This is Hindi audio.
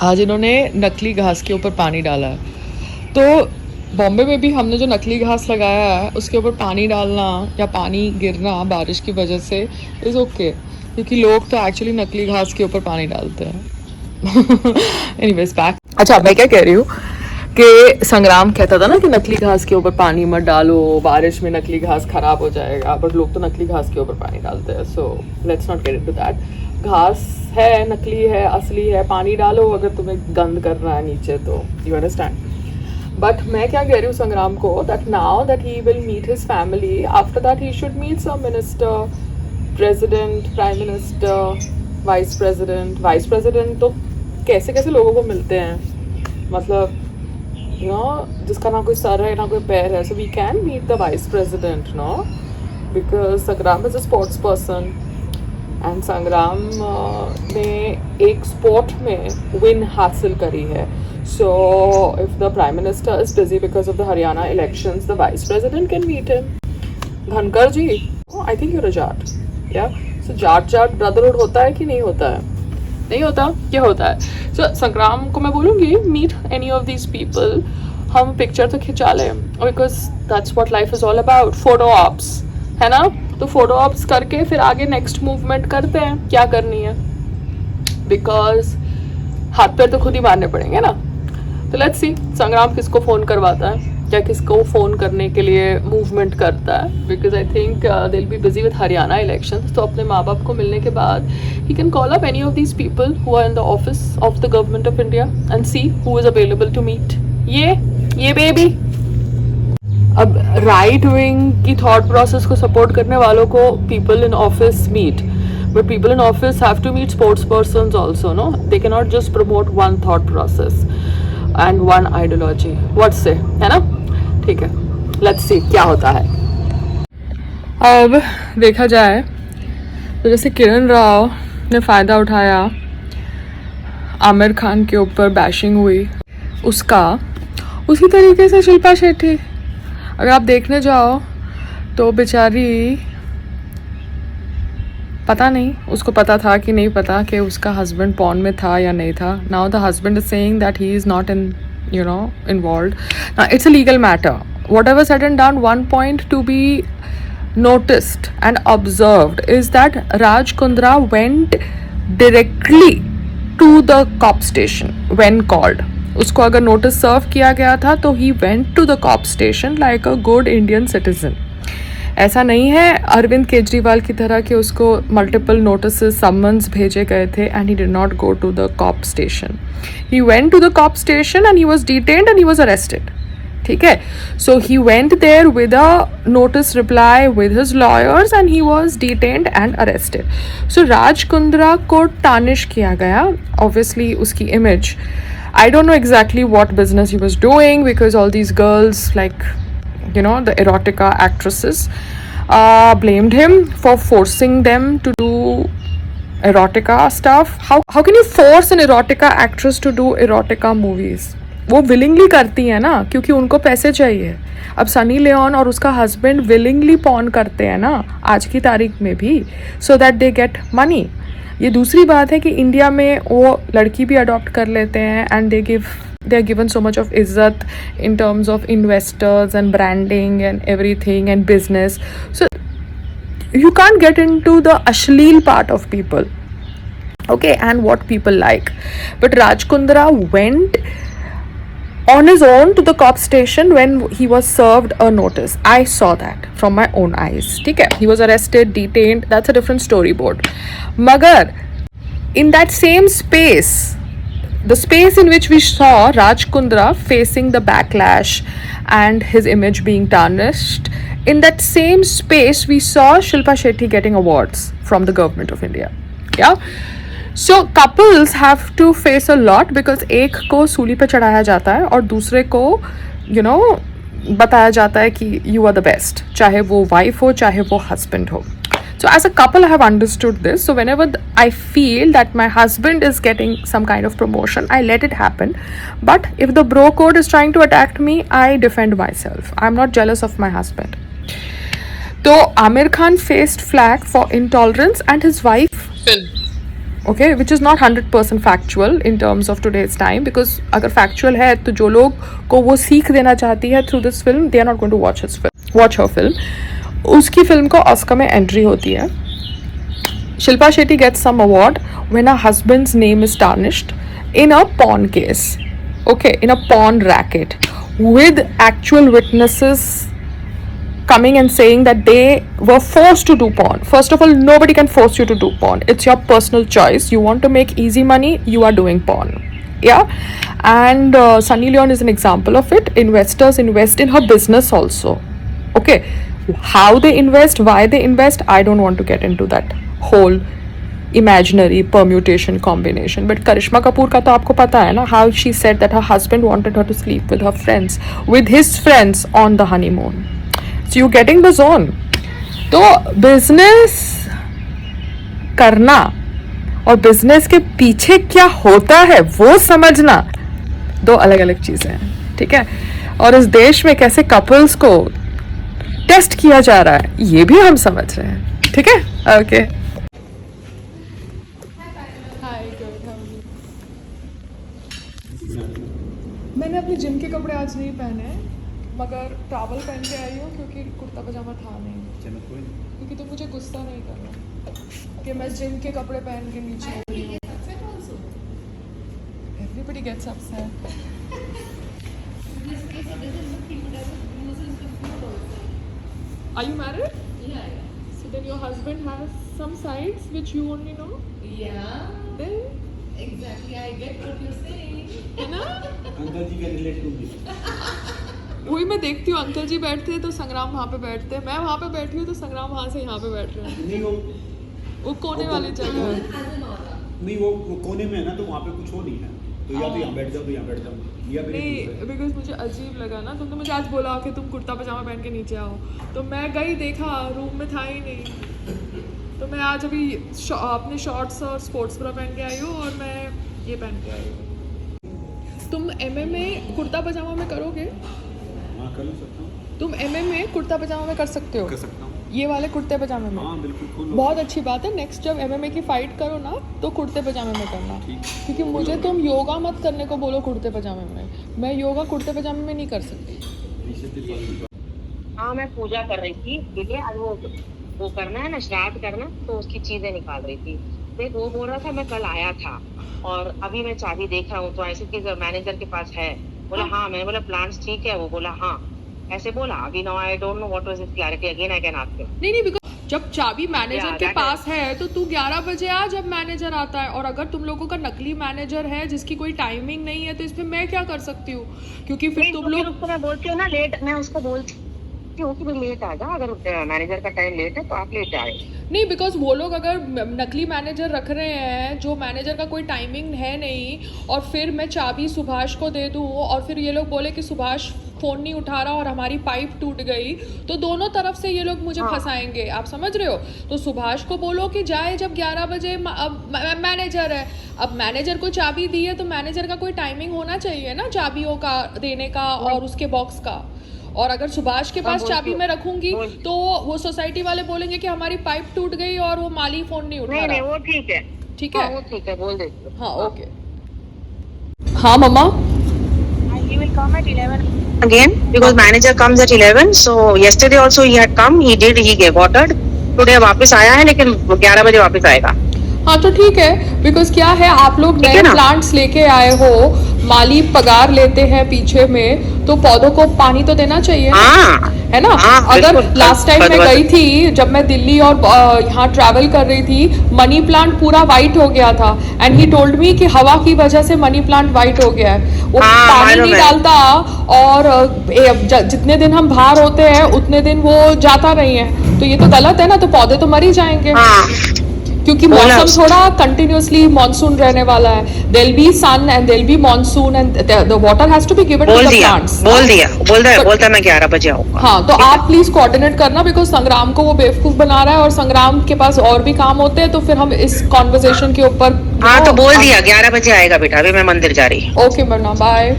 आज इन्होंने नकली घास के ऊपर पानी डाला है। तो बॉम्बे में भी हमने जो नकली घास लगाया है उसके ऊपर पानी डालना या पानी गिरना बारिश की वजह से इज़ ओके, क्योंकि लोग तो एक्चुअली नकली घास के ऊपर पानी डालते हैं। Anyways back. अच्छा, मैं क्या कह रही हूँ कि संग्राम कहता था ना कि नकली घास के ऊपर पानी मत डालो, बारिश में नकली घास खराब हो जाएगा, बट लोग तो नकली घास के ऊपर पानी डालते हैं। So let's not get into that. घास है, नकली है, असली है, पानी डालो अगर तुम्हें गंद करना है नीचे तो, यू अंडरस्टैंड। बट मैं क्या कह रही हूँ संग्राम को, that now that he will meet his family, after that he should meet some minister, president, prime minister, vice president तो कैसे कैसे लोगों को मिलते हैं, मतलब you know, जिसका ना कोई सर है ना कोई पैर है. So we can meet the vice president, no? Because Sangram is a sports person and Sangram ने एक sport में win हासिल करी है. So if the prime minister is busy because of the Haryana elections, the vice president can meet him. धनकर जी, I think you're a Jat, yeah? So Jat brotherhood होता है कि नहीं होता है? नहीं होता, क्या होता है? So संग्राम को मैं बोलूँगी meet any of these people, हम पिक्चर तो खिंचा लें, because that's what life is all about, photo ops, है ना? तो फोटो ऑप्स करके फिर आगे नेक्स्ट मूवमेंट करते हैं, क्या करनी है, बिकॉज हाथ पैर तो खुद ही मारने पड़ेंगे ना. तो लेट्स सी संग्राम किसको फ़ोन करवाता है या किसको फ़ोन करने के लिए मूवमेंट करता है, because I think they will be busy with Haryana elections. तो अपने माँ बाप को मिलने के बाद ही can call up any of these people who are in the office of the government of India and see who is available to meet. ये बेबी. अब राइट विंग की थॉट प्रोसेस को सपोर्ट करने वालों को people in office meet, but people in office have to meet sports persons also, no? They cannot just promote one thought process and one ideology. What say, है ना? ठीक है, let's see क्या होता है. अब देखा जाए तो जैसे किरण राव ने फ़ायदा उठाया, आमिर खान के ऊपर बैशिंग हुई उसका, उसी तरीके से शिल्पा शेट्टी, अगर आप देखने जाओ तो बेचारी, पता नहीं उसको पता था कि नहीं पता कि उसका हस्बैंड पॉन में था या नहीं था. Now the husband is saying that he is not in involved. It's a legal matter. Whatever said and done, one point to be noticed and observed is that Raj Kundra went directly to the cop station when called. उसको अगर नोटिस सर्व किया गया था तो he went to the cop station like a good Indian citizen. ऐसा नहीं है अरविंद केजरीवाल की तरह कि उसको मल्टीपल नोटिस समन्स भेजे गए थे and he did not go to the cop station. He went to the cop station and he was detained and he was arrested. ठीक है, so he went there with a notice reply with his lawyers and he was detained and arrested. सो राज कुंद्रा को टार्निश किया गया, ऑब्वियसली उसकी image. I don't know exactly what business he was doing because all these girls, like, you know, the erotica actresses, blamed him for forcing them to do erotica stuff. How can you force an erotica actress to do erotica movies? वो willingly करती है ना, क्योंकि उनको पैसे चाहिए. अब सनी लियोन और उसका हस्बैंड willingly पॉर्न करते हैं ना आज की तारीख में भी, so that they get money. ये दूसरी बात है कि इंडिया में वो लड़की भी अडॉप्ट कर लेते हैं and they are given so much of izzat in terms of investors and branding and everything and business. So you can't get into the ashleel part of people, okay, and what people like. But Raj Kundra went on his own to the cop station when he was served a notice. I saw that from my own eyes. ठीक है, he was arrested, detained. That's a different storyboard. मगर in that same space, the space in which we saw Raj Kundra facing the backlash and his image being tarnished, in that same space we saw Shilpa Shetty getting awards from the government of India. Yeah. So couples have to face a lot because एक को सूली पे चढ़ाया जाता है और दूसरे को बताया जाता है कि you are the best, चाहे वो wife हो चाहे वो husband हो. So as a couple, I have understood this. So whenever I feel that my husband is getting some kind of promotion, I let it happen. But if the bro code is trying to attack me, I defend myself. I'm not jealous of my husband. So Amir Khan faced flack for intolerance and his wife. okay, which is not 100% factual in terms of today's time, because अगर factual है तो जो लोग को वो सीख देना चाहती है through this film, they are not going to watch her film. उसकी फिल्म को ऑस्कर में एंट्री होती है. Shilpa Shetty gets some award when her husband's name is tarnished in a pawn case, okay, in a pawn racket, with actual witnesses coming and saying that they were forced to do porn. First of all, nobody can force you to do porn. It's your personal choice. You want to make easy money, you are doing porn. Yeah. And Sunny Leone is an example of it. Investors invest in her business also. Okay. How they invest, why they invest, I don't want to get into that whole imaginary permutation combination. But Karishma Kapoor का तो आपको पता है ना, how she said that her husband wanted her to sleep with her friends, with his friends on the honeymoon. So you getting the zone. तो बिजनेस करना और बिजनेस के पीछे क्या होता है वो समझना दो अलग अलग चीजें हैं, ठीक है. और इस देश में कैसे कपल्स को टेस्ट किया जा रहा है ये भी हम समझ रहे हैं, ठीक है. ओके. मैंने अपने जिम के कपड़े आज नहीं पहने हैं, मगर टॉवल पहन के आई हूँ क्योंकि कुर्ता पजामा था नहीं. क्योंकि तो मुझे गुस्सा नहीं करना कि मैं जिम के कपड़े पहन के नीचे आ रही हूँ. Everybody gets upset. Are you married? Yeah. So then your husband has some sides which you only know? Yeah. Then Exactly. I get what you're saying. है ना. Uncle ji can relate to me. वही मैं देखती हूँ, अंकल जी बैठते हैं तो संग्राम वहाँ पे बैठते हैं, मैं वहाँ पे बैठी हूँ तो संग्राम वहाँ से यहाँ पे बैठ रहे हैं. नहीं वो कोने वाली जगह है. As an aura. नहीं वो कोने में है ना, तो वहाँ पे कुछ हो नहीं है, तो या तो यहाँ बैठ जाओ तो यहाँ बैठ जाओ, या फिर नहीं, बिकॉज मुझे अजीब लगा ना, तुमने मुझे आज बोला कि तुम कुर्ता पजामा पहन के नीचे आओ, तो मैं गई देखा रूम में था ही नहीं, तो मैं आज अभी अपने शॉर्ट्स और स्पोर्ट्स ब्रा पहन के आई हूँ और मैं ये पहन के आई हूँ. तुम MMA कुर्ता पजामा में करोगे? हाँ कर सकता हूँ. तुम MMA कुर्ता पजामा में कर सकते हो? कर सकता हूँ. ये वाले कुर्ते पजामे में? हाँ बिल्कुल खोलो. बहुत अच्छी बात है. नेक्स्ट जब MMA की फाइट करो ना तो कुर्ते पजामे में करना, क्योंकि मुझे तुम योगा मत करने को बोलो कुर्ते पजामे में. मैं योगा कुर्ते पजामे में नहीं कर सकती. हाँ मैं पूजा कर रही थी, ठीक है. आज वो करना है ना, श्राद्ध करना, तो उसकी चीजें निकाल रही थी. देख वो बोल रहा था मैं कल आया था और अभी मैं चाबी देख रहा हूँ, तो ऐसे कि मैनेजर के पास है. बोला हाँ. मैंने बोला प्लान्स ठीक है? वो बोला हाँ. ऐसे बोला. अभी no I don't know what was his clarity. Again I can ask him. नहीं बिकॉज जब चाबी मैनेजर के that पास है तो तू 11 बजे आ जब मैनेजर आता है, और अगर तुम लोगों का नकली मैनेजर है जिसकी कोई टाइमिंग नहीं है तो इसमें मैं क्या कर सकती हूँ, क्योंकि फिर तुम लोग. उसको मैं बोलती हूँ ना लेट, मैं उसको बोलती हूँ कि लेट आ जा, अगर मैनेजर का टाइम लेट है तो आप लेट आए. नहीं, बिकॉज वो लोग अगर नकली मैनेजर रख रहे हैं जो मैनेजर का कोई टाइमिंग है नहीं, और फिर मैं चाबी सुभाष को दे दूँ और फिर ये लोग बोले कि सुभाष फ़ोन नहीं उठा रहा और हमारी पाइप टूट गई, तो दोनों तरफ से ये लोग मुझे फंसाएंगे. आप समझ रहे हो? तो सुभाष को बोलो कि जाए जब 11 बजे. अब मैनेजर है, अब मैनेजर को चाबी दी है तो मैनेजर का कोई टाइमिंग होना चाहिए ना चाबियों का देने का और उसके बॉक्स का. और अगर सुभाष के पास चाबी मैं रखूंगी तो वो सोसाइटी वाले बोलेंगे कि हमारी पाइप टूट गई और वो माली फोन नहीं उठा रहा. नहीं वो ठीक है. ठीक है, वो ठीक है, बोल देती हूँ. हाँ ओके. हाँ मम्मा. He will come at 11 again because manager comes at 11. So yesterday also he had come. He gave ordered. Today वापस आया है लेकिन 11 बजे वापस आएगा. हाँ तो ठीक है, बिकॉज क्या है आप लोग नए प्लांट्स लेके आए हो, माली पगार लेते हैं पीछे में, तो पौधों को पानी तो देना चाहिए. है ना. अगर लास्ट टाइम मैं गई थी जब मैं दिल्ली और यहाँ ट्रैवल कर रही थी, मनी प्लांट पूरा वाइट हो गया था एंड ही टोल्ड मी कि हवा की वजह से मनी प्लांट वाइट हो गया है. वो पानी नहीं डालता और जितने दिन हम बाहर होते हैं उतने दिन वो जाता नहीं है, तो ये तो गलत है ना. तो पौधे तो मर ही जाएंगे क्योंकि मौसम थोड़ा कंटिन्यूअसली मॉनसून रहने वाला है. There be sun and there be monsoon and the water has to be given to the plants. बोलता मैं 11 बजे आऊंगा. हाँ तो आप प्लीज कोऑर्डिनेट करना, बिकॉज संग्राम को वो बेवकूफ बना रहा है और संग्राम के पास और भी काम होते हैं, तो फिर हम इस कॉन्वर्सेशन के ऊपर. हाँ तो बोल दिया 11 बजे आएगा बेटा. अभी मैं मंदिर जा रही. ओके मरना. बाय.